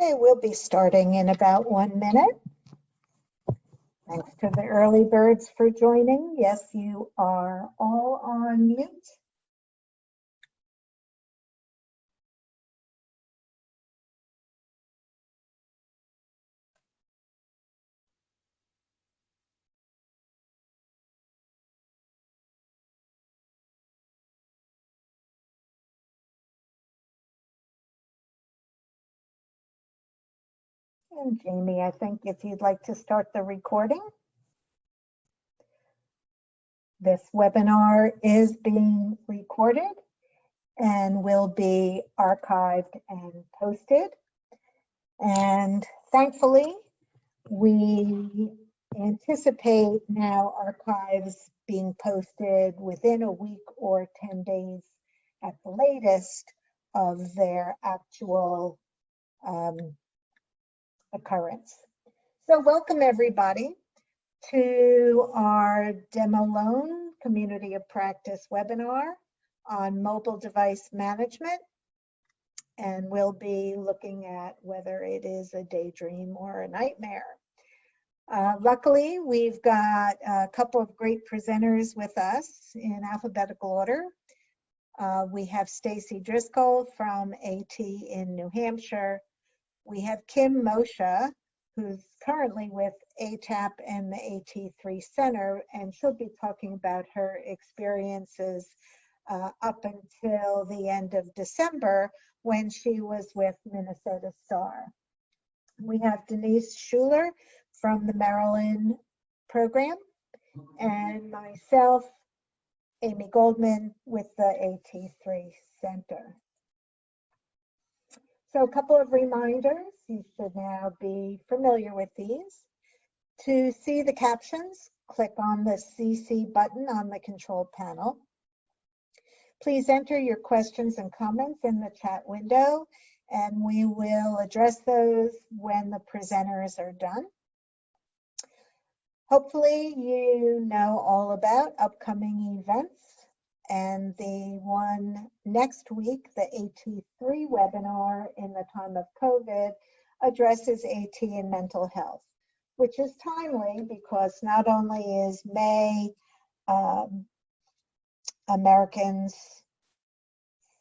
Okay, we'll be starting in about 1 minute. Thanks to the early birds for joining. Yes, you are all on mute. And Jamie, I think if you'd like to start the recording. This webinar is being recorded and will be archived and posted. And thankfully, we anticipate now archives being posted within a week or 10 days at the latest of their actual occurrence. So welcome everybody to our DemoLoan Community of Practice webinar on mobile device management. And we'll be looking at whether it is a daydream or a nightmare. Luckily, we've got a couple of great presenters with us in alphabetical order. We have Stacy Driscoll from AT in New Hampshire. We have Kim Moshe, who's currently with ATAP and the AT3 Center, and she'll be talking about her experiences up until the end of December when she was with Minnesota Star. We have Denise Schuler from the Maryland program, and myself, Amy Goldman, with the AT3 Center. So a couple of reminders, you should now be familiar with these. To see the captions, click on the CC button on the control panel. Please enter your questions and comments in the chat window, and we will address those when the presenters are done. Hopefully you know all about upcoming events, and the one next week, the AT3 webinar in the time of COVID, addresses AT and mental health, which is timely because not only is May Americans,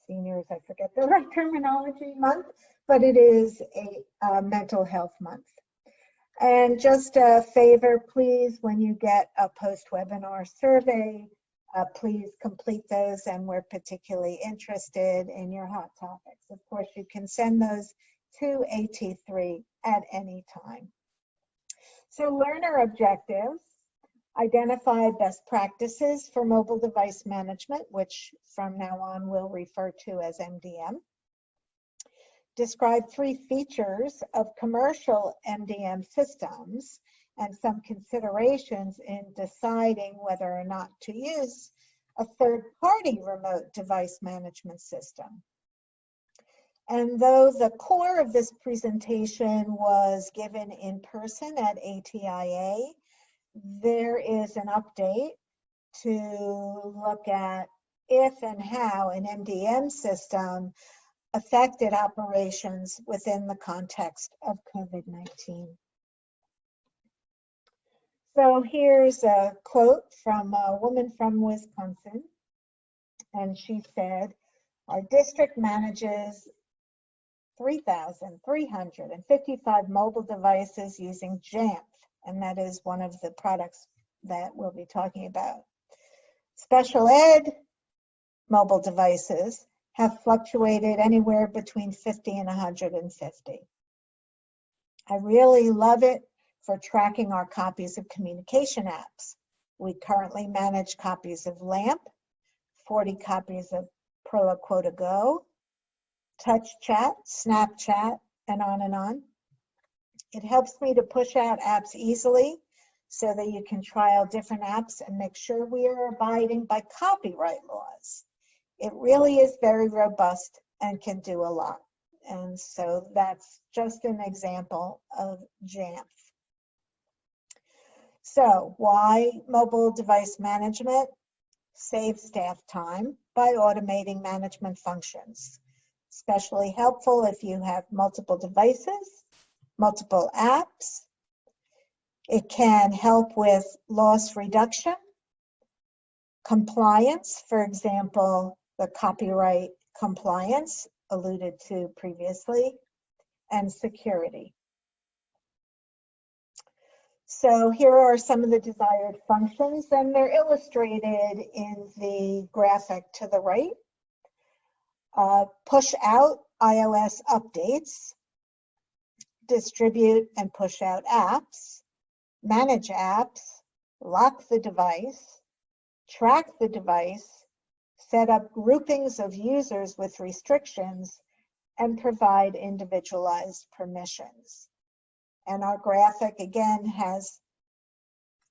seniors, I forget the right terminology, month, but it is a mental health month. And just a favor, please, when you get a post-webinar survey, please complete those, and we're particularly interested in your hot topics. Of course, you can send those to AT3 at any time. So learner objectives: identify best practices for mobile device management, which from now on we'll refer to as MDM. Describe 3 features of commercial MDM systems and some considerations in deciding whether or not to use a third-party remote device management system. And though the core of this presentation was given in person at ATIA, there is an update to look at if and how an MDM system affected operations within the context of COVID-19. So here's a quote from a woman from Wisconsin, and she said, "Our district manages 3,355 mobile devices using JAMF," and that is one of the products that we'll be talking about. Special ed mobile devices have fluctuated anywhere between 50 and 150. I really love it for tracking our copies of communication apps. We currently manage copies of LAMP, 40 copies of ProAquota Go, Touch Chat, Snapchat, and on and on. It helps me to push out apps easily so that you can trial different apps and make sure we are abiding by copyright laws. It really is very robust and can do a lot. And so that's just an example of JAMF. So why mobile device management? Save staff time by automating management functions. especially helpful if you have multiple devices, multiple apps. It can help with loss reduction, compliance, for example, the copyright compliance alluded to previously, and security. So here are some of the desired functions, and they're illustrated in the graphic to the right. Push out iOS updates, distribute and push out apps, manage apps, lock the device, track the device, set up groupings of users with restrictions, and provide individualized permissions. And our graphic again has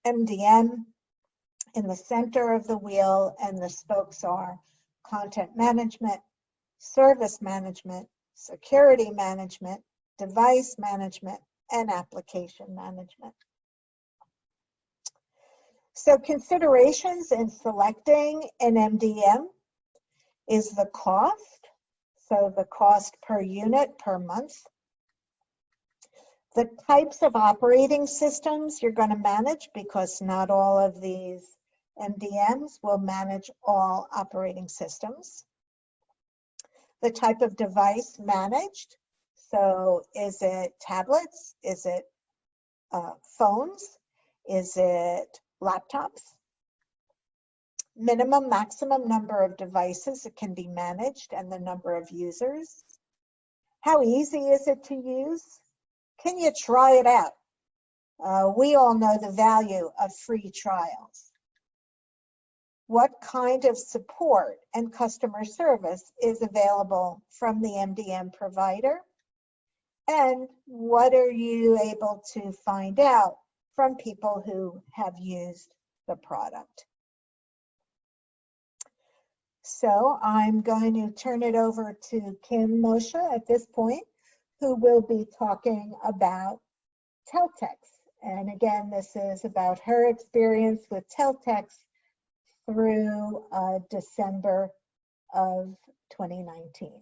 MDM in the center of the wheel, and the spokes are content management, service management, security management, device management, and application management. So considerations in selecting an MDM is the cost, so the cost per unit per month. The types of operating systems you're going to manage, because not all of these MDMs will manage all operating systems. The type of device managed, so is it tablets, is it phones, is it laptops? Minimum, maximum number of devices that can be managed and the number of users. How easy is it to use? Can you try it out? We all know the value of free trials. What kind of support and customer service is available from the MDM provider? And what are you able to find out from people who have used the product? So I'm going to turn it over to Kim Moshe at this point, who will be talking about Teltex. And again, this is about her experience with Teltex through December of 2019.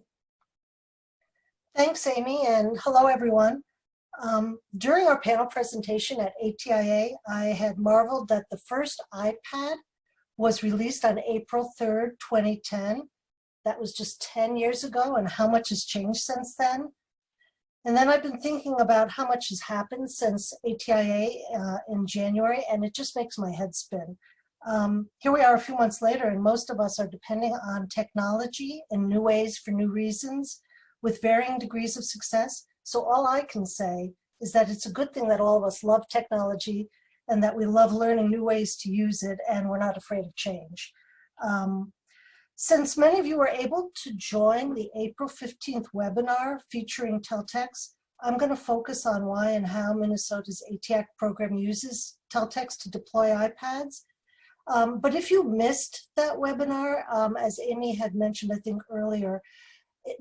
Thanks, Amy, and hello, everyone. During our panel presentation at ATIA, I had marveled that the first iPad was released on April 3rd, 2010. That was just 10 years ago, and how much has changed since then. And then I've been thinking about how much has happened since ATIA in January, and it just makes my head spin. Here we are a few months later, and most of us are depending on technology in new ways for new reasons with varying degrees of success. So all I can say is that it's a good thing that all of us love technology and that we love learning new ways to use it, and we're not afraid of change. Since many of you were able to join the April 15th webinar featuring Teltex, I'm going to focus on why and how Minnesota's ATAC program uses Teltex to deploy iPads. But if you missed that webinar, as Amy had mentioned, I think earlier,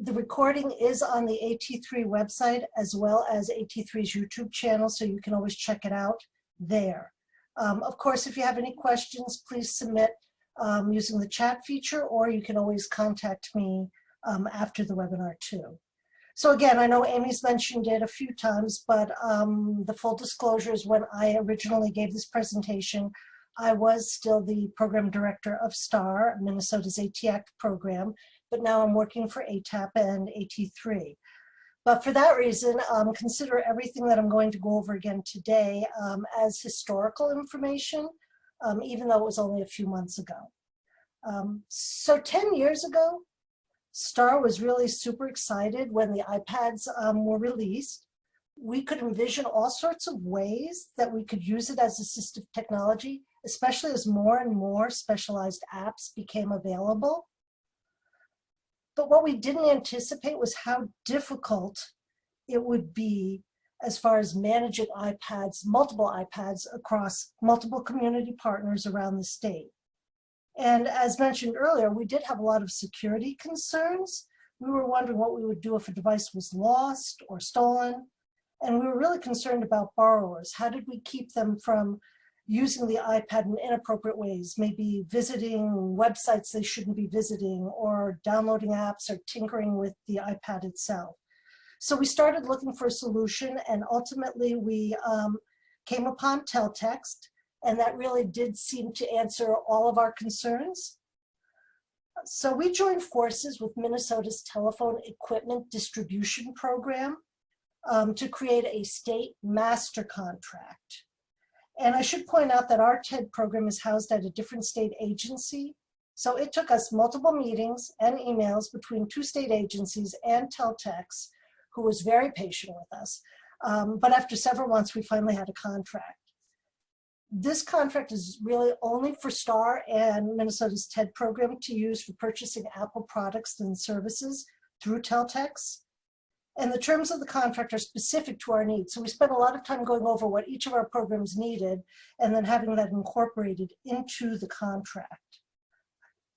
the recording is on the AT3 website as well as AT3's YouTube channel, so you can always check it out there. Of course, if you have any questions, please submit using the chat feature, or you can always contact me after the webinar too. So again, I know Amy's mentioned it a few times, but the full disclosure is when I originally gave this presentation, I was still the program director of STAR, Minnesota's ATAC program, but now I'm working for ATAP and AT3. But for that reason, consider everything that I'm going to go over again today as historical information, even though it was only a few months ago. So 10 years ago, STAR was really super excited when the iPads were released. We could envision all sorts of ways that we could use it as assistive technology, especially as more and more specialized apps became available. But what we didn't anticipate was how difficult it would be as far as managing iPads, multiple iPads across multiple community partners around the state. And as mentioned earlier, we did have a lot of security concerns. We were wondering what we would do if a device was lost or stolen. And we were really concerned about borrowers. How did we keep them from using the iPad in inappropriate ways, maybe visiting websites they shouldn't be visiting, or downloading apps, or tinkering with the iPad itself. So we started looking for a solution, and ultimately we came upon Teltext, and that really did seem to answer all of our concerns. So we joined forces with Minnesota's Telephone Equipment Distribution Program to create a state master contract. And I should point out that our TED program is housed at a different state agency. So it took us multiple meetings and emails between two state agencies and Teltext, who was very patient with us. But after several months, we finally had a contract. This contract is really only for STAR and Minnesota's TED program to use for purchasing Apple products and services through Teltext. And the terms of the contract are specific to our needs. So we spent a lot of time going over what each of our programs needed and then having that incorporated into the contract.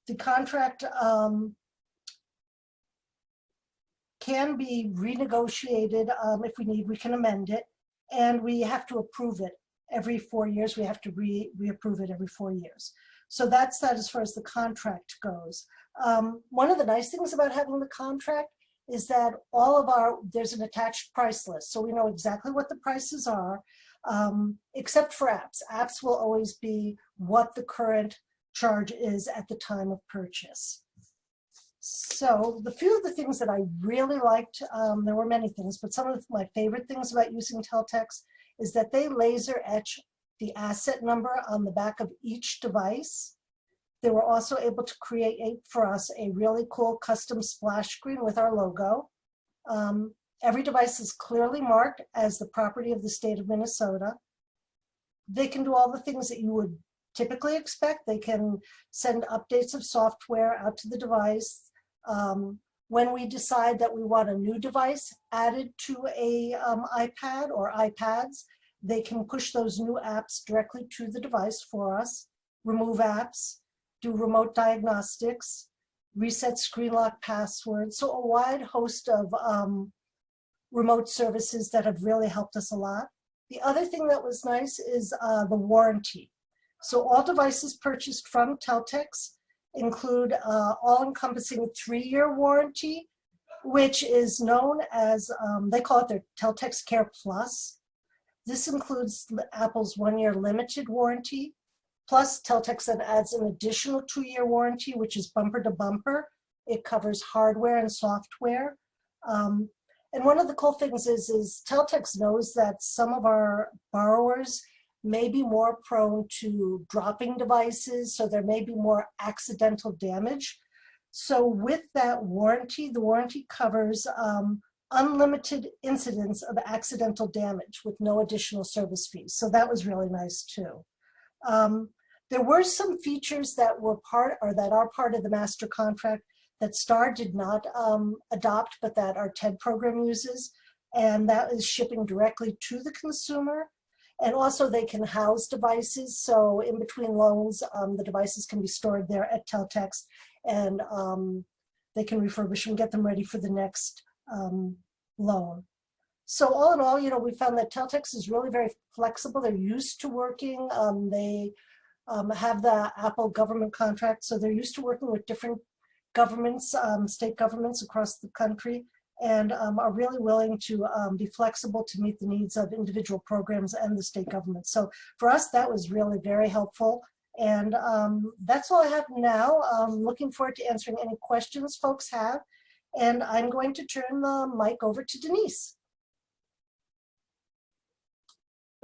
The contract can be renegotiated if we need. We can amend it, and we have to approve it every 4 years. We have to reapprove it every 4 years. So that's that as far as the contract goes. One of the nice things about having the contract is that there's an attached price list. So we know exactly what the prices are, except for apps. Apps will always be what the current charge is at the time of purchase. So the few of the things that I really liked, there were many things, but some of my favorite things about using Teltext is that they laser etch the asset number on the back of each device. They were also able to create for us a really cool custom splash screen with our logo. Every device is clearly marked as the property of the state of Minnesota. They can do all the things that you would typically expect. They can send updates of software out to the device. When we decide that we want a new device added to a iPad or iPads, they can push those new apps directly to the device for us, remove apps, do remote diagnostics, reset screen lock passwords. So a wide host of remote services that have really helped us a lot. The other thing that was nice is the warranty. So all devices purchased from Teltext include all-encompassing 3-year warranty, which is known as, they call it their Teltext Care Plus. This includes Apple's 1-year limited warranty, plus Teltext then adds an additional 2-year warranty, which is bumper to bumper. It covers hardware and software. And one of the cool things is Teltext knows that some of our borrowers may be more prone to dropping devices, so there may be more accidental damage. So with that warranty, the warranty covers unlimited incidents of accidental damage with no additional service fees. So that was really nice too. There were some features that were that are part of the master contract that STAR did not adopt, but that our TED program uses, and that is shipping directly to the consumer. And also they can house devices, so in between loans, the devices can be stored there at Teltext, and they can refurbish and get them ready for the next loan. So all in all, we found that Teltext is really very flexible. They're used to working. They have the Apple government contract, so they're used to working with different governments, state governments across the country, and are really willing to be flexible to meet the needs of individual programs and the state government. So for us, that was really very helpful. And that's all I have now. Looking forward to answering any questions folks have. And I'm going to turn the mic over to Denise.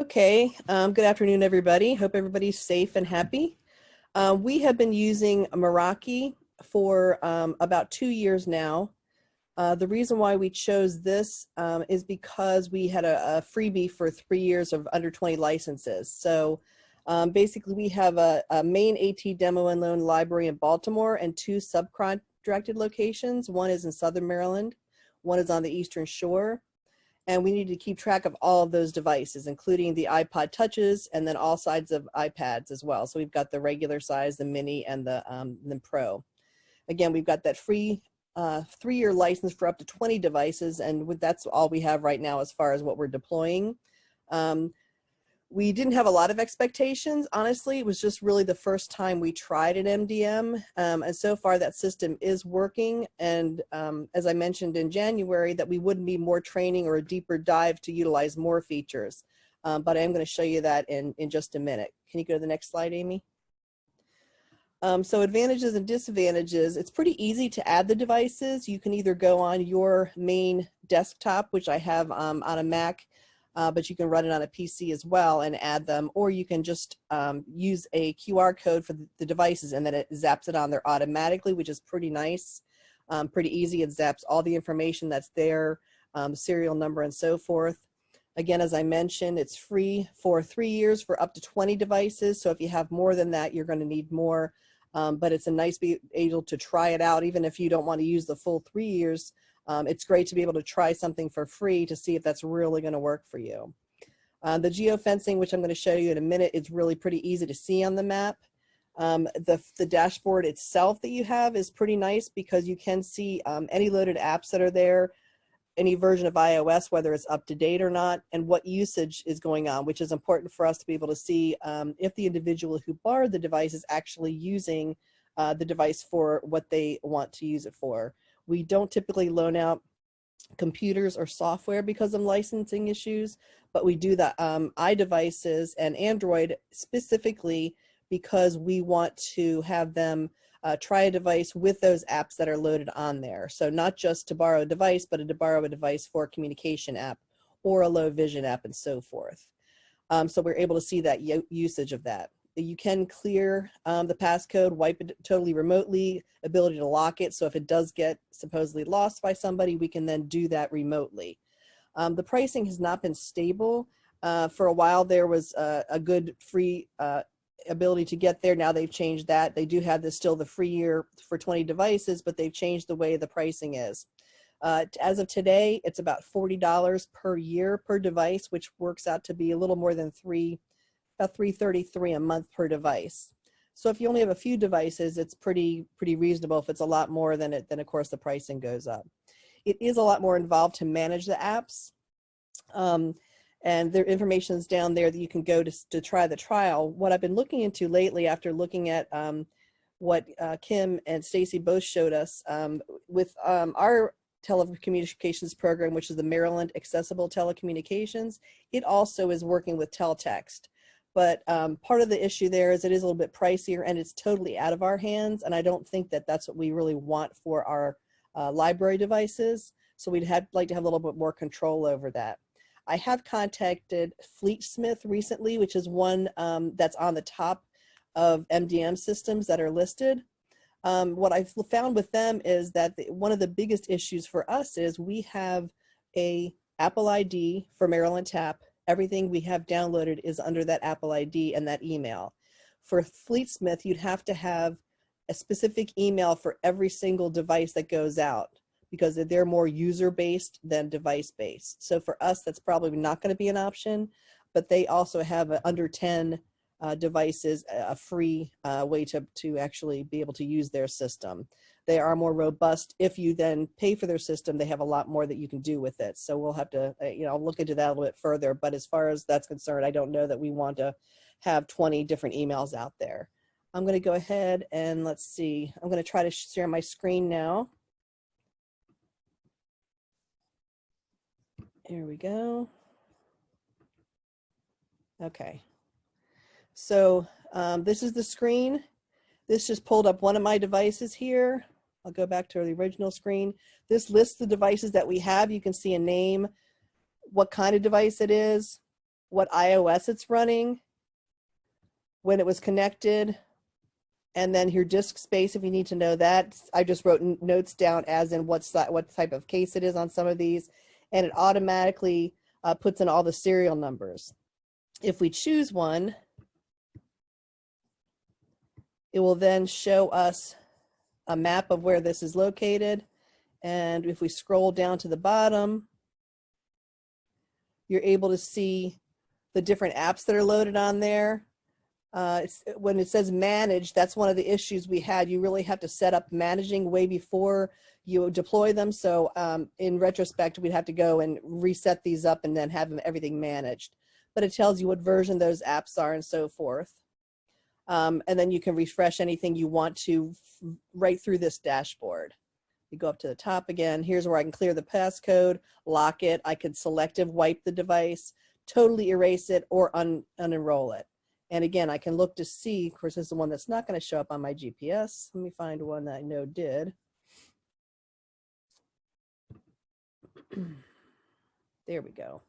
Okay, good afternoon, everybody. Hope everybody's safe and happy. We have been using Meraki for about 2 years now. The reason why we chose this is because we had a freebie for 3 years of under 20 licenses. So basically we have a main AT demo and loan library in Baltimore and 2 subcontracted locations. One is in Southern Maryland, one is on the Eastern Shore. And we need to keep track of all of those devices, including the iPod touches and then all sides of iPads as well. So we've got the regular size, the mini, and the Pro. Again, we've got that free 3-year license for up to 20 devices, and that's all we have right now as far as what we're deploying. We didn't have a lot of expectations, honestly. It was just really the first time we tried an MDM. And so far that system is working. And as I mentioned in January, that we would need more training or a deeper dive to utilize more features. But I am going to show you that in just a minute. Can you go to the next slide, Amy? So advantages and disadvantages, it's pretty easy to add the devices. You can either go on your main desktop, which I have on a Mac, but you can run it on a PC as well and add them, or you can just use a QR code for the devices and then it zaps it on there automatically, which is pretty nice, pretty easy. It zaps all the information that's there, serial number and so forth. Again, as I mentioned, it's free for 3 years for up to 20 devices. So if you have more than that, you're going to need more. But it's a nice be able to try it out, even if you don't want to use the full 3 years. It's great to be able to try something for free to see if that's really going to work for you. The geofencing, which I'm going to show you in a minute, is really pretty easy to see on the map. The dashboard itself that you have is pretty nice because you can see any loaded apps that are there, any version of iOS, whether it's up to date or not, and what usage is going on, which is important for us to be able to see if the individual who borrowed the device is actually using the device for what they want to use it for. We don't typically loan out computers or software because of licensing issues, but we do the iDevices and Android specifically because we want to have them try a device with those apps that are loaded on there. So not just to borrow a device, but to borrow a device for a communication app or a low vision app and so forth. So we're able to see that usage of that. You can clear the passcode, wipe it totally remotely, ability to lock it. So if it does get supposedly lost by somebody, we can then do that remotely. The pricing has not been stable. For a while there was a good free ability to get there. Now they've changed that. They do have this still the free year for 20 devices, but they've changed the way the pricing is. As of today, it's about $40 per year per device, which works out to be a little more than about $333 a month per device. So if you only have a few devices, it's pretty reasonable. If it's a lot more, then of course the pricing goes up. It is a lot more involved to manage the apps. And their information is down there that you can go to try the trial. What I've been looking into lately after looking at what Kim and Stacy both showed us with our telecommunications program, which is the Maryland Accessible Telecommunications, it also is working with teletext. But part of the issue there is it is a little bit pricier and it's totally out of our hands. And I don't think that that's what we really want for our library devices. So we'd like to have a little bit more control over that. I have contacted Fleetsmith recently, which is one that's on the top of MDM systems that are listed. What I've found with them is that one of the biggest issues for us is we have a Apple ID for Maryland TAP. Everything we have downloaded is under that Apple ID and that email. For Fleetsmith, you'd have to have a specific email for every single device that goes out, because they're more user-based than device-based. So for us, that's probably not going to be an option, but they also have under 10 devices, a free way to actually be able to use their system. They are more robust. If you then pay for their system, they have a lot more that you can do with it. So we'll have to, I'll look into that a little bit further, but as far as that's concerned, I don't know that we want to have 20 different emails out there. I'm going to go ahead and let's see. I'm going to try to share my screen now. Here we go. Okay. So this is the screen. This just pulled up one of my devices here. I'll go back to the original screen. This lists the devices that we have. You can see a name, what kind of device it is, what iOS it's running, when it was connected, and then your disk space if you need to know that. I just wrote notes down as in what type of case it is on some of these, and it automatically puts in all the serial numbers. If we choose one, it will then show us a map of where this is located. And if we scroll down to the bottom, you're able to see the different apps that are loaded on there. When it says manage, that's one of the issues we had. You really have to set up managing way before you deploy them. So in retrospect, we'd have to go and reset these up and then have everything managed. but it tells you what version those apps are and so forth. And then you can refresh anything you want to right through this dashboard. You go up to the top again. Here's where I can clear the passcode, lock it. I can selective wipe the device, totally erase it, or unenroll it. And again, I can look to see, of course, this is the one that's not going to show up on my GPS. Let me find one that I know did. There we go.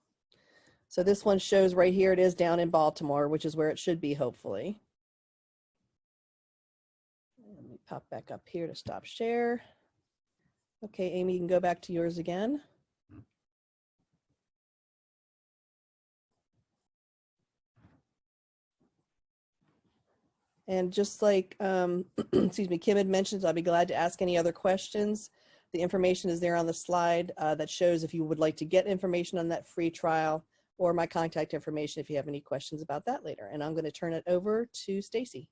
So this one shows right here, it is down in Baltimore, which is where it should be, hopefully. Let me pop back up here to stop share. Okay, Amy, you can go back to yours again. And just like, excuse me, Kim had mentioned, I'll be glad to ask any other questions. The information is there on the slide that shows if you would like to get information on that free trial, or my contact information if you have any questions about that later. And I'm going to turn it over to Stacy.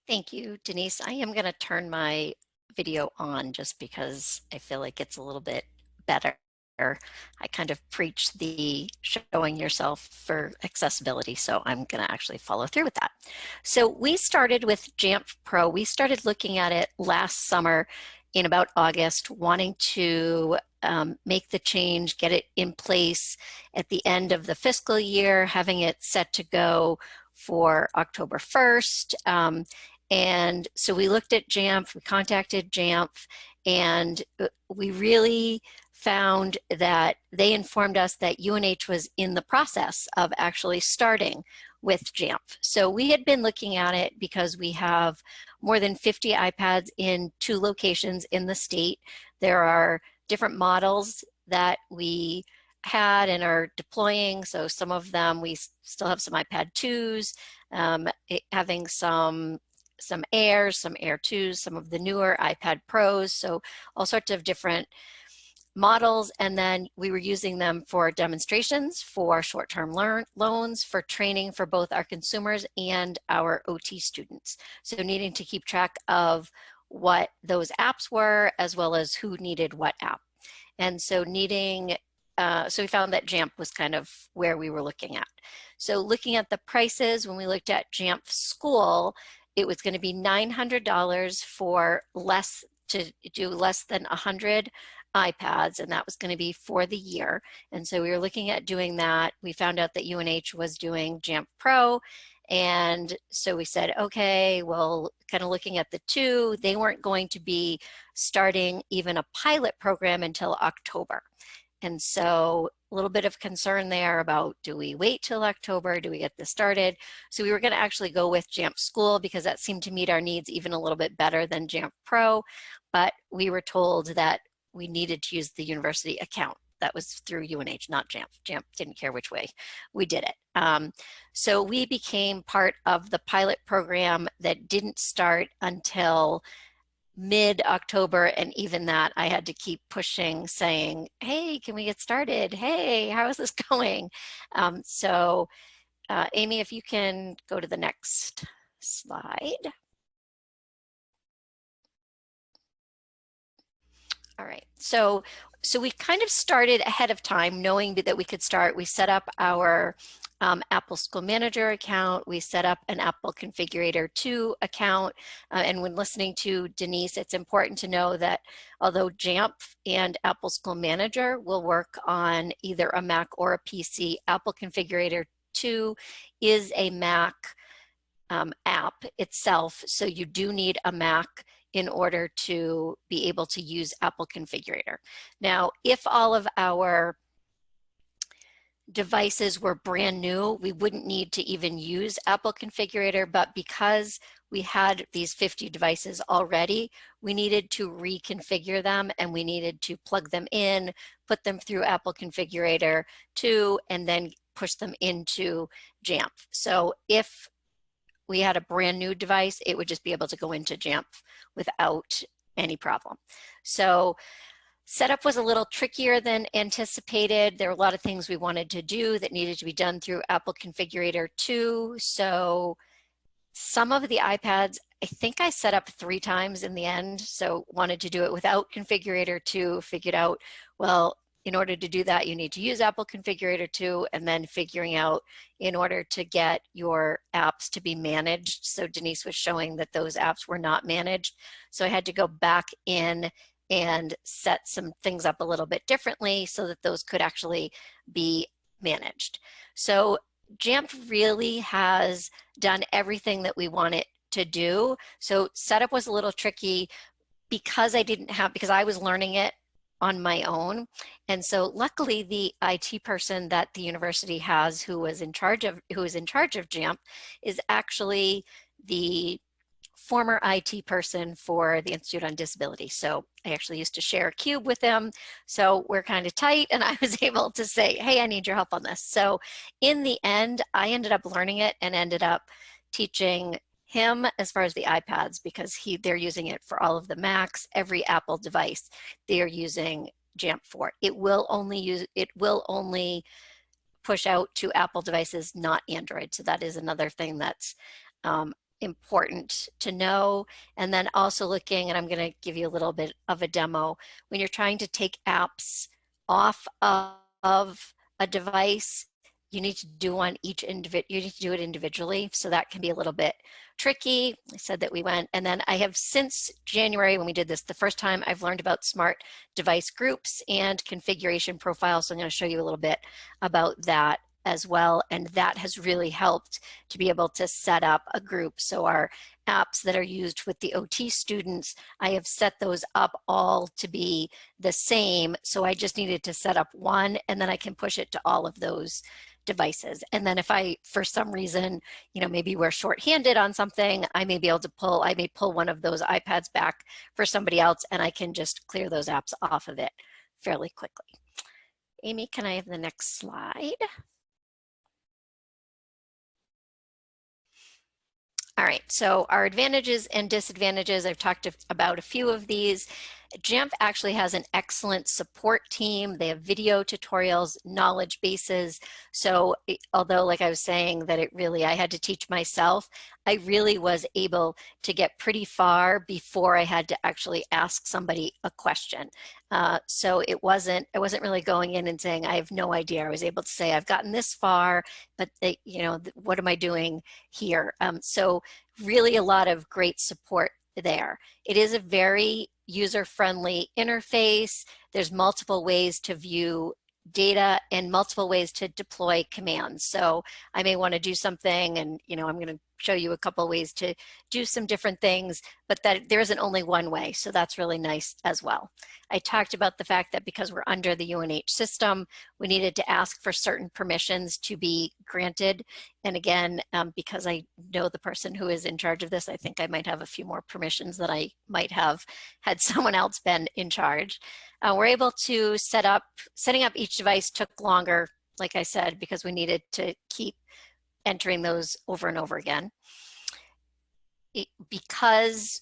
Thank you, Denise. I am going to turn my video on just because I feel like it's a little bit better. I kind of preach the showing yourself for accessibility, so I'm going to actually follow through with that. So we started with Jamf Pro. We started looking at it last summer in about August, wanting to make the change, get it in place at the end of the fiscal year, having it set to go for October 1st. And so we looked at Jamf, we contacted Jamf, and we really found that they informed us that UNH was in the process of actually starting with Jamf. So we had been looking at it because we have more than 50 iPads in 2 locations in the state. There are different models that we had and are deploying. So some of them, we still have some iPad 2s, having some Airs, some Air 2s, some of the newer iPad Pros. So all sorts of different models, and then we were using them for demonstrations, for short-term loans, for training for both our consumers and our OT students. So needing to keep track of what those apps were, as well as who needed what app. And so needing, so we found that Jamf was kind of where we were looking at. So looking at the prices, when we looked at Jamf School, it was going to be $900 for to do less than 100 iPads, and that was going to be for the year. And so we were looking at doing that. We found out that UNH was doing Jamf Pro, and so we said, okay, well, kind of looking at the 2, they weren't going to be starting even a pilot program until October. And so a little bit of concern there about, do we wait till October? Do we get this started? So we were going to actually go with Jamf School because that seemed to meet our needs even a little bit better than Jamf Pro. But we were told that we needed to use the university account. That was through UNH, not Jamf. Jamf didn't care which way we did it. So we became part of the pilot program that didn't start until mid-October, and even that I had to keep pushing, saying, hey, can we get started? Hey, how is this going? Amy, if you can go to the next slide. All right, so we kind of started ahead of time knowing that we could start. We set up our Apple School Manager account. We set up an Apple Configurator 2 account. And when listening to Denise, it's important to know that although Jamf and Apple School Manager will work on either a Mac or a PC, Apple Configurator 2 is a Mac app itself. So you do need a Mac in order to be able to use Apple Configurator. Now, if all of our devices were brand new, we wouldn't need to even use Apple Configurator, but because we had these 50 devices already, we needed to reconfigure them, and we needed to plug them in, put them through Apple Configurator 2, and then push them into Jamf. So if we had a brand new device, it would just be able to go into Jamf without any problem. So setup was a little trickier than anticipated. There were a lot of things we wanted to do that needed to be done through Apple Configurator 2. So some of the iPads, I think I set up 3 times in the end. So wanted to do it without Configurator 2, figured out, well, in order to do that, you need to use Apple Configurator 2, and then figuring out in order to get your apps to be managed. So Denise was showing that those apps were not managed. So I had to go back in and set some things up a little bit differently so that those could actually be managed. So Jamf really has done everything that we want it to do. So setup was a little tricky because because I was learning it on my own. And so luckily the IT person that the university has who is in charge of Jamf is actually the former IT person for the Institute on Disability. So I actually used to share a cube with him. So we're kind of tight, and I was able to say, hey, I need your help on this. So in the end, I ended up learning it and ended up teaching him as far as the iPads, because they're using it for all of the Macs, every Apple device they're using Jamf for. It will only push out to Apple devices, not Android. So that is another thing that's important to know. And then also looking, and I'm going to give you a little bit of a demo, when you're trying to take apps off of a device, you need to do it individually. So that can be a little bit tricky. I said that we went, and then I have since January when we did this the first time, I've learned about smart device groups and configuration profiles. So I'm going to show you a little bit about that as well, and that has really helped to be able to set up a group. So our apps that are used with the OT students, I have set those up all to be the same. So I just needed to set up one, and then I can push it to all of those devices. And then if I, for some reason, maybe we're shorthanded on something, I may pull one of those iPads back for somebody else, and I can just clear those apps off of it fairly quickly. Amy, can I have the next slide? All right, so our advantages and disadvantages, I've talked about a few of these. Jamf actually has an excellent support team. They have video tutorials, knowledge bases. So although, like I was saying, that I had to teach myself, I really was able to get pretty far before I had to actually ask somebody a question. So I wasn't really going in and saying, I have no idea. I was able to say, I've gotten this far, but what am I doing here? So really a lot of great support there. It is a very user-friendly interface. There's multiple ways to view data and multiple ways to deploy commands. So I may want to do something, and I'm going to show you a couple of ways to do some different things, but that there isn't only one way. So that's really nice as well. I talked about the fact that because we're under the UNH system, we needed to ask for certain permissions to be granted. And again, because I know the person who is in charge of this, I think I might have a few more permissions that I might have had someone else been in charge. We're able to setting up each device took longer, like I said, because we needed to keep entering those over and over again. Because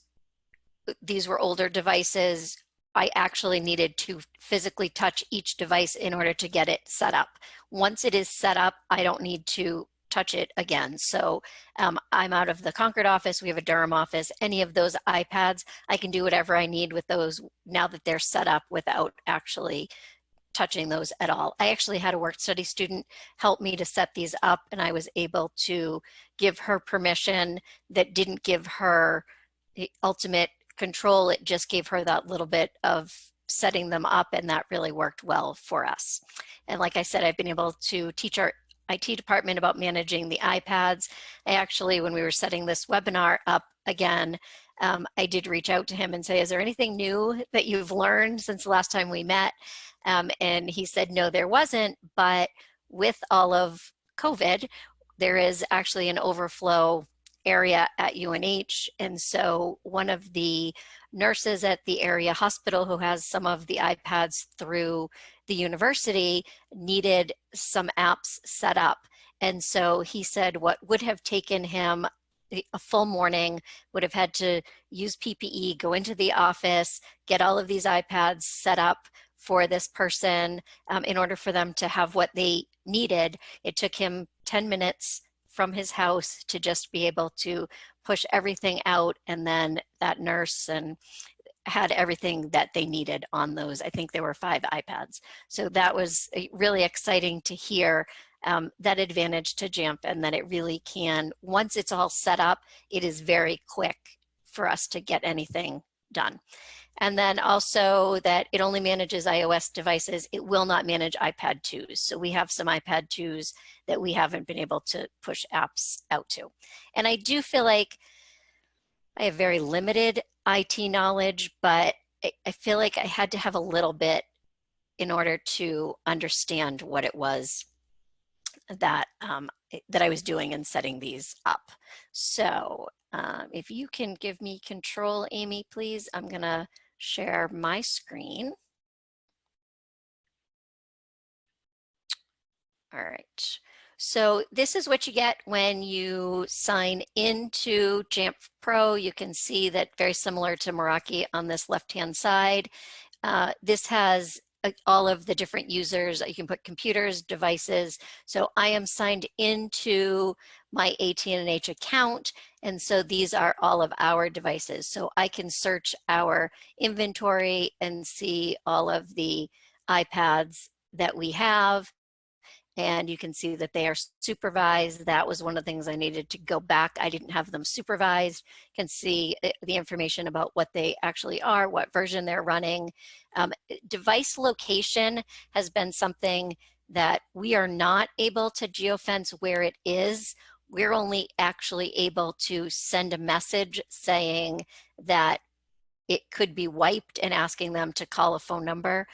these were older devices, I actually needed to physically touch each device in order to get it set up. Once it is set up, I don't need to touch it again. So I'm out of the Concord office, we have a Durham office, any of those iPads, I can do whatever I need with those now that they're set up without actually touching those at all. I actually had a work study student help me to set these up, and I was able to give her permission that didn't give her the ultimate control. It just gave her that little bit of setting them up, and that really worked well for us. And like I said, I've been able to teach our IT department about managing the iPads. I actually, when we were setting this webinar up again, I did reach out to him and say, is there anything new that you've learned since the last time we met? And he said, no, there wasn't, but with all of COVID, there is actually an overflow area at UNH. And so one of the nurses at the area hospital who has some of the iPads through the university needed some apps set up. And so he said what would have taken him a full morning, would have had to use PPE, go into the office, get all of these iPads set up for this person in order for them to have what they needed. It took him 10 minutes from his house to just be able to push everything out, and then that nurse and had everything that they needed on those. I think there were 5 iPads. So that was really exciting to hear that advantage to JAMP, and that it really can, once it's all set up, it is very quick for us to get anything done. And then also that it only manages iOS devices. It will not manage iPad 2s. So we have some iPad 2s that we haven't been able to push apps out to. And I do feel like I have very limited IT knowledge, but I feel like I had to have a little bit in order to understand what it was that that I was doing in setting these up. So if you can give me control, Amy, please, I'm gonna share my screen. All right. So this is what you get when you sign into JAMP Pro. You can see that very similar to Meraki on this left-hand side. This has all of the different users. You can put computers, devices. So I am signed into my AT&H account, and so these are all of our devices. So I can search our inventory and see all of the iPads that we have. And you can see that they are supervised. That was one of the things I needed to go back. I didn't have them supervised. You can see the information about what they actually are, what version they're running. Device location has been something that we are not able to geofence where it is. We're only actually able to send a message saying that it could be wiped and asking them to call a phone number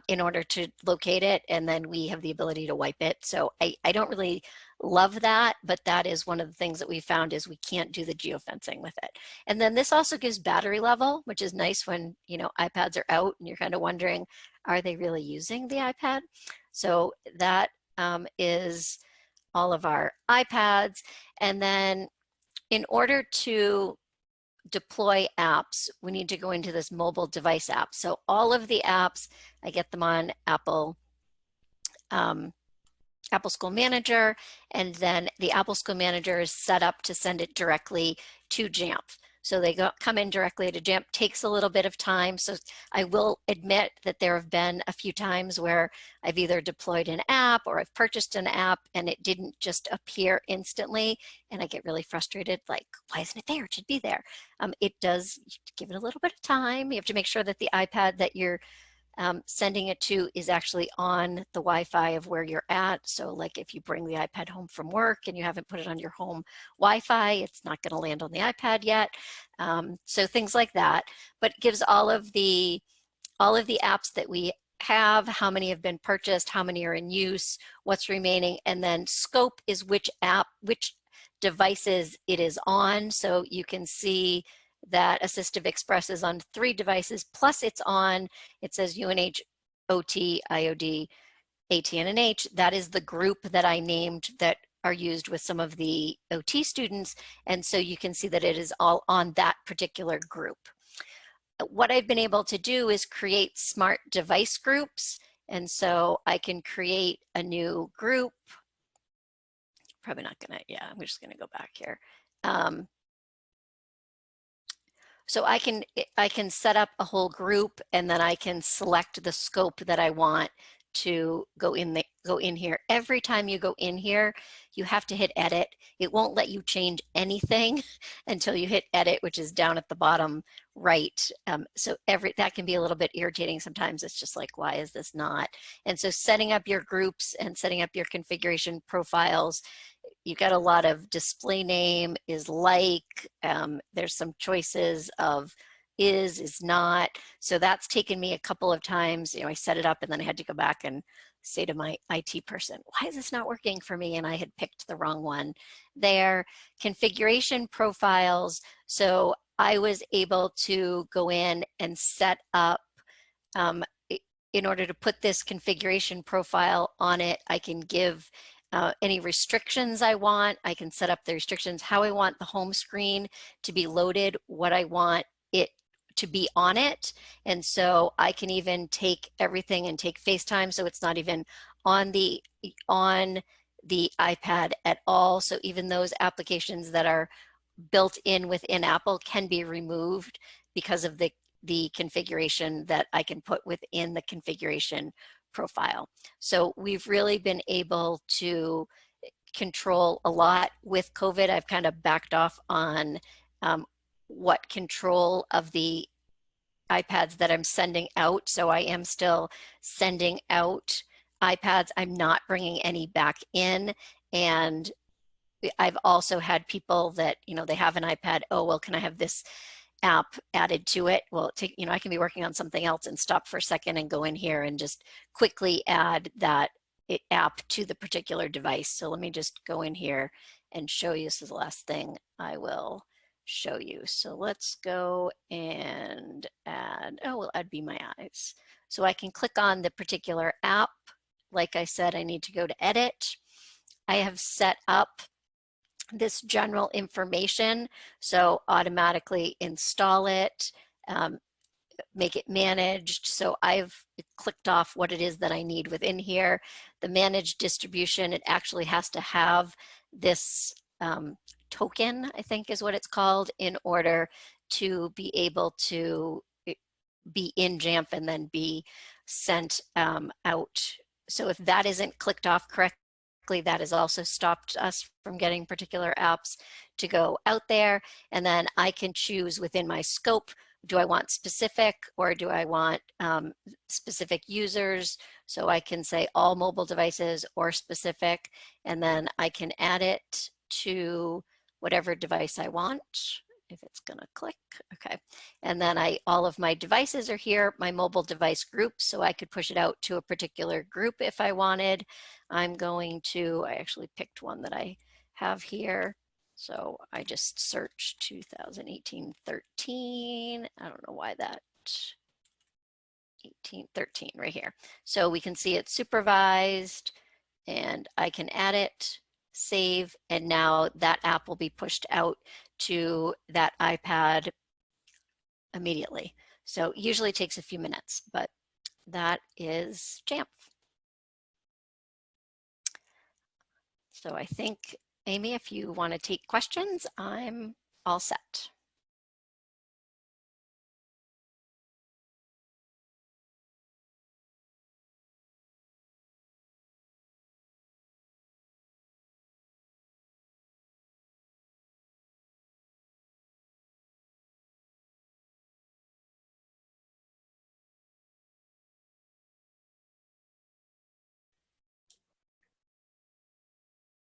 in order to locate it, and then we have the ability to wipe it. So I don't really love that, but that is one of the things that we found is we can't do the geofencing with it. And then this also gives battery level, which is nice when, you know, iPads are out and you're kind of wondering, are they really using the iPad? So that is all of our iPads. And then in order to deploy apps, we need to go into this mobile device app. So all of the apps, I get them on Apple School Manager, and then the Apple School Manager is set up to send it directly to JAMP. So they come in directly to JAMP. Takes a little bit of time. So I will admit that there have been a few times where I've either deployed an app or I've purchased an app and it didn't just appear instantly. And I get really frustrated, like, why isn't it there? It should be there. It does give it a little bit of time. You have to make sure that the iPad that you're sending it to is actually on the Wi-Fi of where you're at. So like if you bring the iPad home from work and you haven't put it on your home Wi-Fi, it's not going to land on the iPad yet. So things like that, but it gives all of the apps that we have, how many have been purchased, how many are in use, what's remaining, and then scope is which app, which devices it is on. So you can see that Assistive Express is on 3 devices, plus it's on, it says UNH, OT, IOD, AT&H. That is the group that I named that are used with some of the OT students. And so you can see that it is all on that particular group. What I've been able to do is create smart device groups. And so I can create a new group. Probably not gonna, yeah, I'm just gonna go back here. So I can set up a whole group, and then I can select the scope that I want to go in here. Every time you go in here, you have to hit edit. It won't let you change anything until you hit edit, which is down at the bottom right. So that can be a little bit irritating sometimes. It's just like, why is this not? And so setting up your groups and setting up your configuration profiles, you got a lot of display name is like, there's some choices of is not. So that's taken me a couple of times. You know, I set it up and then I had to go back and say to my IT person, why is this not working for me? And I had picked the wrong one there. Configuration profiles. So I was able to go in and set up, in order to put this configuration profile on it, I can give any restrictions I want. I can set up the restrictions, how I want the home screen to be loaded, what I want it to be on it. And so I can even take everything and take FaceTime, so it's not even on the iPad at all. So even those applications that are built in within Apple can be removed because of the configuration that I can put within the configuration profile. So we've really been able to control a lot with COVID. I've kind of backed off on what control of the iPads that I'm sending out. So I am still sending out iPads. I'm not bringing any back in. And I've also had people that, you know, they have an iPad. Oh, well, can I have this app added to it? Well, you know, I can be working on something else and stop for a second and go in here and just quickly add that app to the particular device. So let me just go in here and show you. This is the last thing I will show you. So let's go and add, oh, we'll add Be My Eyes. So I can click on the particular app. Like I said, I need to go to edit. I have set up this general information, so automatically install it, make it managed. So I've clicked off what it is that I need within here. The managed distribution, it actually has to have this token, I think is what it's called, in order to be able to be in Jamf and then be sent out. So if that isn't clicked off correctly, that has also stopped us from getting particular apps to go out there. And then I can choose within my scope, do I want specific or do I want specific users? So I can say all mobile devices or specific, and then I can add it to whatever device I want, if it's gonna click, okay. And then all of my devices are here, my mobile device group, so I could push it out to a particular group if I wanted. I actually picked one that I have here. So I just searched 2018-13. I don't know why that 18-13 right here. So we can see it's supervised and I can add it, save, and now that app will be pushed out to that iPad immediately. So usually takes a few minutes, but that is Jamf. So I think, Amy, if you want to take questions, I'm all set.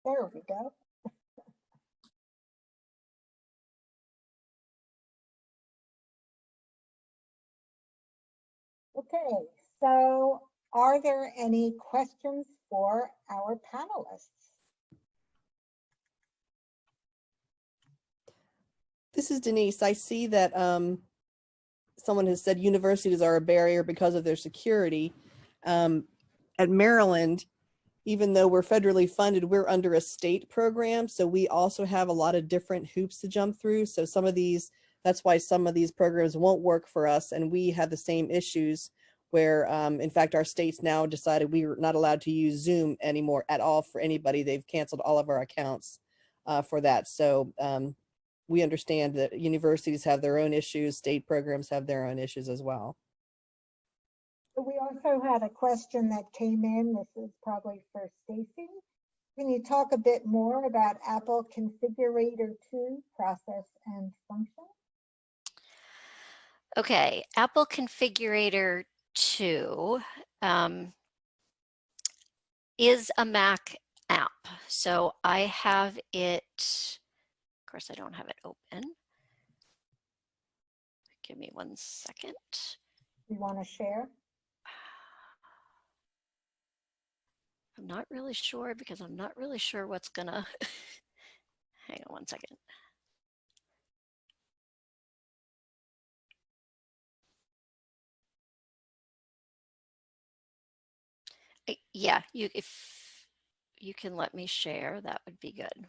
There we go. Okay, so are there any questions for our panelists? This is Denise. I see that someone has said universities are a barrier because of their security. At Maryland, even though we're federally funded, we're under a state program. So we also have a lot of different hoops to jump through. So that's why some of these programs won't work for us. And we have the same issues where, in fact, our states now decided we were not allowed to use Zoom anymore at all for anybody. They've canceled all of our accounts for that. So we understand that universities have their own issues, state programs have their own issues as well. We also had a question that came in. This is probably for Stacy. Can you talk a bit more about Apple Configurator 2 process and function? Okay, Apple Configurator 2 is a Mac app. So I have it, of course I don't have it open. Give me 1 second. You want to share? I'm not really sure because I'm not really sure what's gonna, hang on 1 second. Yeah, if you can let me share, that would be good.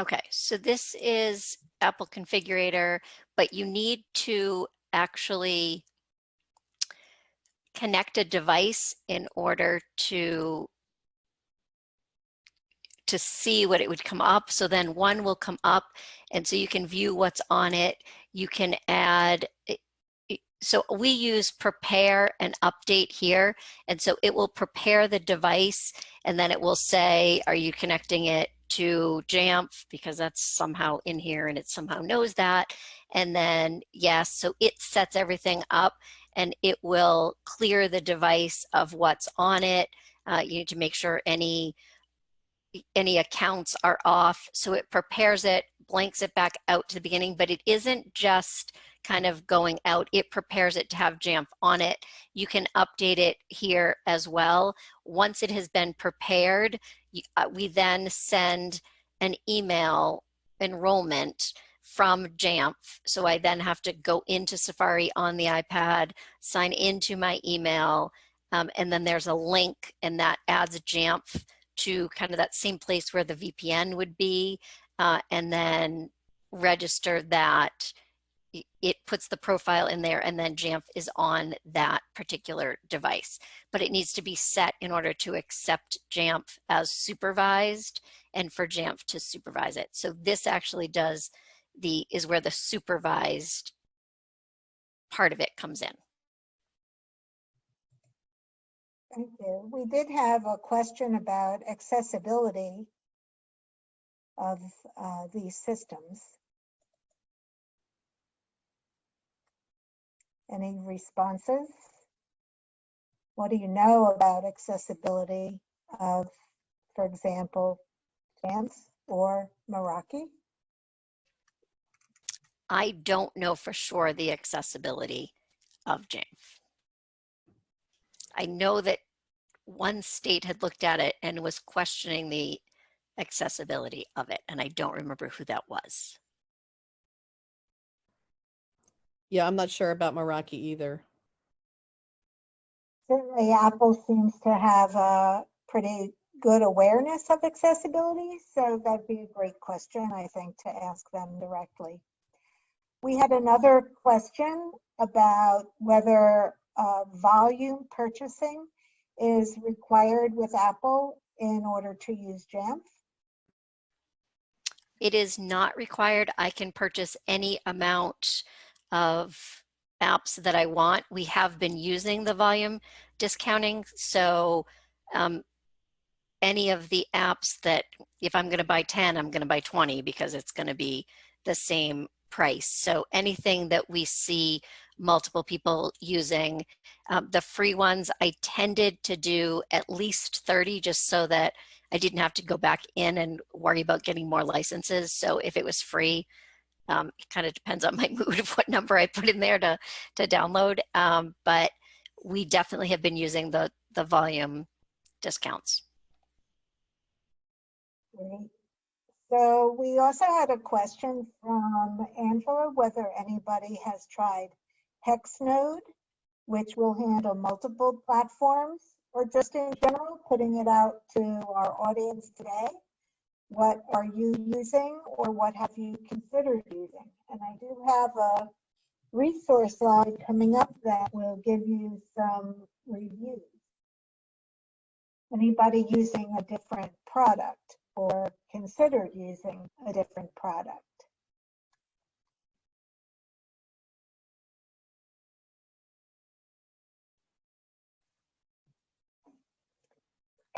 Okay, so this is Apple Configurator, but you need to actually connect a device in order to see what it would come up. So then one will come up, and so you can view what's on it. You can add, so we use prepare and update here. And so it will prepare the device, and then it will say, are you connecting it to Jamf? Because that's somehow in here and it somehow knows that. And then yes, so it sets everything up, and it will clear the device of what's on it. You need to make sure any accounts are off. So it prepares it, blanks it back out to the beginning, but it isn't just kind of going out. It prepares it to have Jamf on it. You can update it here as well. Once it has been prepared, we then send an email enrollment from Jamf. So I then have to go into Safari on the iPad, sign into my email, and then there's a link, and that adds Jamf to kind of that same place where the VPN would be, and then register that. It puts the profile in there, and then Jamf is on that particular device. But it needs to be set in order to accept Jamf as supervised and for Jamf to supervise it. So this actually is where the supervised part of it comes in. Thank you. We did have a question about accessibility of these systems. Any responses? What do you know about accessibility of, for example, Jamf or Meraki? I don't know for sure the accessibility of Jamf. I know that one state had looked at it and was questioning the accessibility of it, and I don't remember who that was. Yeah, I'm not sure about Meraki either. Certainly, Apple seems to have a pretty good awareness of accessibility, so that'd be a great question, I think, to ask them directly. We had another question about whether volume purchasing is required with Apple in order to use Jamf. It is not required. I can purchase any amount of apps that I want. We have been using the volume discounting, so any of the apps that, if I'm going to buy 10, I'm going to buy 20 because it's going to be the same price. So anything that we see multiple people using, the free ones, I tended to do at least 30 just so that I didn't have to go back in and worry about getting more licenses. So if it was free, it kind of depends on my mood of what number I put in there to download. But we definitely have been using the volume discounts. Great. So we also had a question from Angela, whether anybody has tried HexNode, which will handle multiple platforms, or just in general, putting it out to our audience today. What are you using, or what have you considered using? And I do have a resource slide coming up that will give you some reviews. Anybody using a different product or considered using a different product?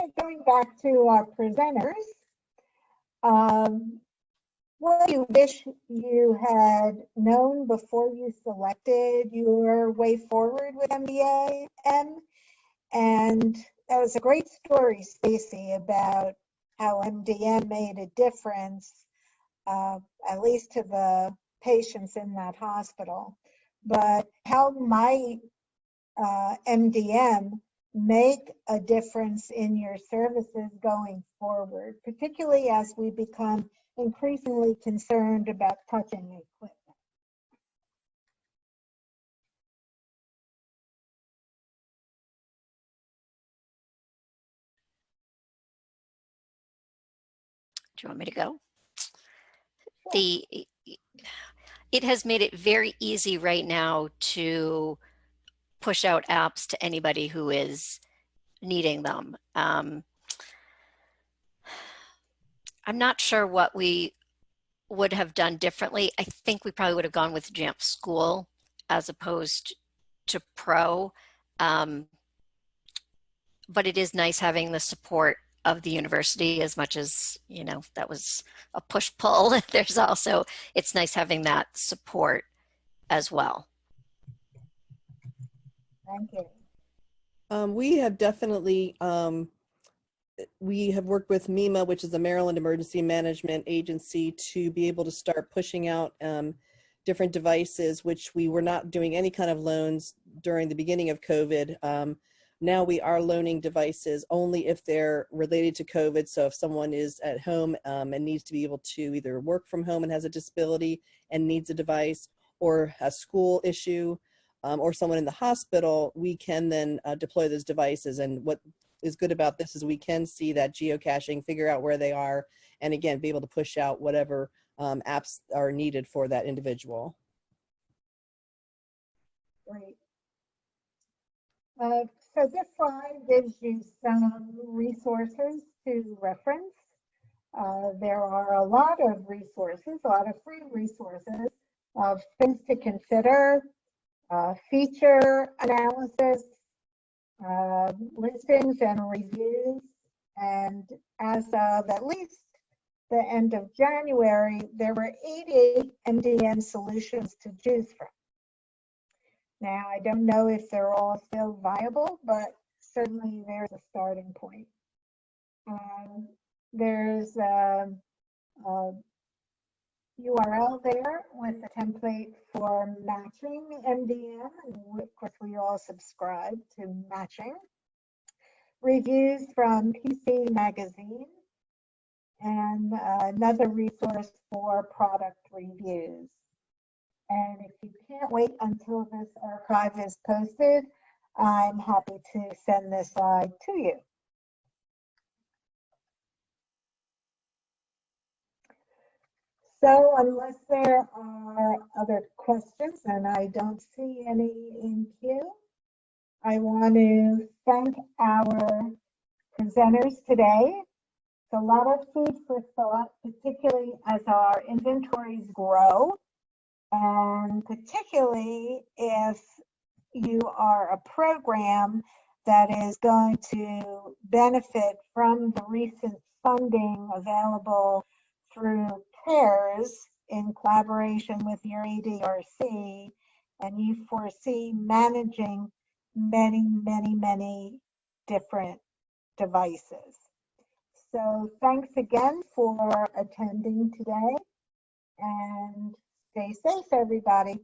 Okay, going back to our presenters, what do you wish you had known before you selected your way forward with MDTAP? And that was a great story, Stacy, about how MDM made a difference, at least to the patients in that hospital. But how might MDM make a difference in your services going forward, particularly as we become increasingly concerned about touching equipment? Do you want me to go? It has made it very easy right now to push out apps to anybody who is needing them. I'm not sure what we would have done differently. I think we probably would have gone with Jamf School as opposed to Pro. But it is nice having the support of the university as much as, you know, that was a push-pull. There's also, it's nice having that support as well. Thank you. We have definitely, we have worked with MEMA, which is the Maryland Emergency Management Agency, to be able to start pushing out different devices, which we were not doing any kind of loans during the beginning of COVID. Now we are loaning devices only if they're related to COVID. So if someone is at home and needs to be able to either work from home and has a disability and needs a device, or a school issue, or someone in the hospital, we can then deploy those devices. And what is good about this is we can see that geocaching, figure out where they are, and again, be able to push out whatever apps are needed for that individual. Great. So this slide gives you some resources to reference. There are a lot of resources, a lot of free resources of things to consider, feature analysis, listings and reviews. And as of at least the end of January, there were 88 MDM solutions to choose from. Now, I don't know if they're all still viable, but certainly there's a starting point. There's a URL there with a template for matching MDM, and of course we all subscribe to matching. Reviews from PC Magazine, and another resource for product reviews. And if you can't wait until this archive is posted, I'm happy to send this slide to you. So unless there are other questions, and I don't see any in queue, I want to thank our presenters today. It's a lot of food for thought, particularly as our inventories grow, and particularly if you are a program that is going to benefit from the recent funding available through CARES in collaboration with your ADRC, and you foresee managing many different devices. So thanks again for attending today, and stay safe, everybody.